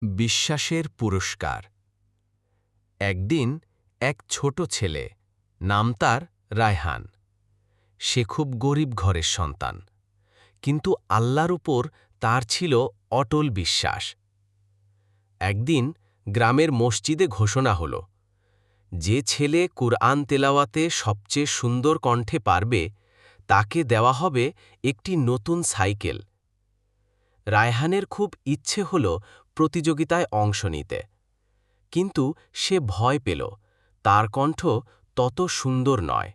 বিশ্বাসের পুরস্কার। একদিন এক ছোট ছেলে, নাম তার রায়হান। সে খুব গরিব ঘরের সন্তান, কিন্তু আল্লাহর উপর তার ছিল অটল বিশ্বাস। একদিন গ্রামের মসজিদে ঘোষণা হল, যে ছেলে কুরআন তেলাওয়াতে সবচেয়ে সুন্দর কণ্ঠে পারবে তাকে দেওয়া হবে একটি নতুন সাইকেল। রায়হানের খুব ইচ্ছে হল প্রতিযোগিতায় অংশ নিতে, কিন্তু সে ভয় পেল তার কণ্ঠ তত সুন্দর নয়।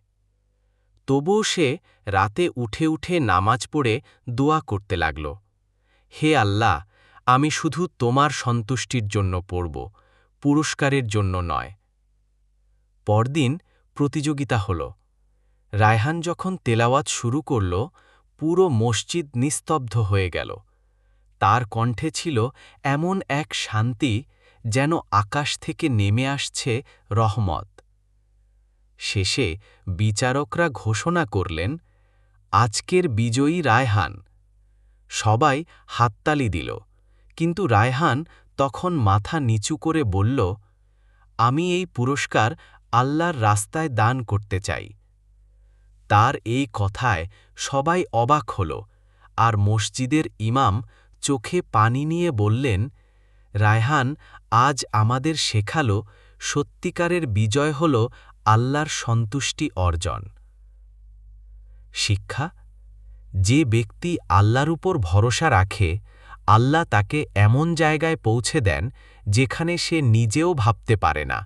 তবুও সে রাতে উঠে উঠে নামাজ পড়ে দোয়া করতে লাগল, হে আল্লাহ, আমি শুধু তোমার সন্তুষ্টির জন্য পড়ব, পুরস্কারের জন্য নয়। পরদিন প্রতিযোগিতা হল। রায়হান যখন তেলাওয়াত শুরু করল, পুরো মসজিদ নিস্তব্ধ হয়ে গেল। তার কণ্ঠে ছিল এমন এক শান্তি, যেন আকাশ থেকে নেমে আসছে রহমত। শেষে বিচারকরা ঘোষণা করলেন, আজকের বিজয়ী রায়হান। সবাই হাততালি দিল, কিন্তু রায়হান তখন মাথা নিচু করে বলল, আমি এই পুরস্কার আল্লাহর রাস্তায় দান করতে চাই। তার এই কথায় সবাই অবাক হল, আর মসজিদের ইমাম চোখে পানি নিয়ে বললেন, রায়হান আজ আমাদের শেখালো, সত্যিকারের বিজয় হল আল্লাহর সন্তুষ্টি অর্জন। শিক্ষা: যে ব্যক্তি আল্লাহর উপর ভরসা রাখে, আল্লাহ তাকে এমন জায়গায় পৌঁছে দেন যেখানে সে নিজেও ভাবতে পারে না।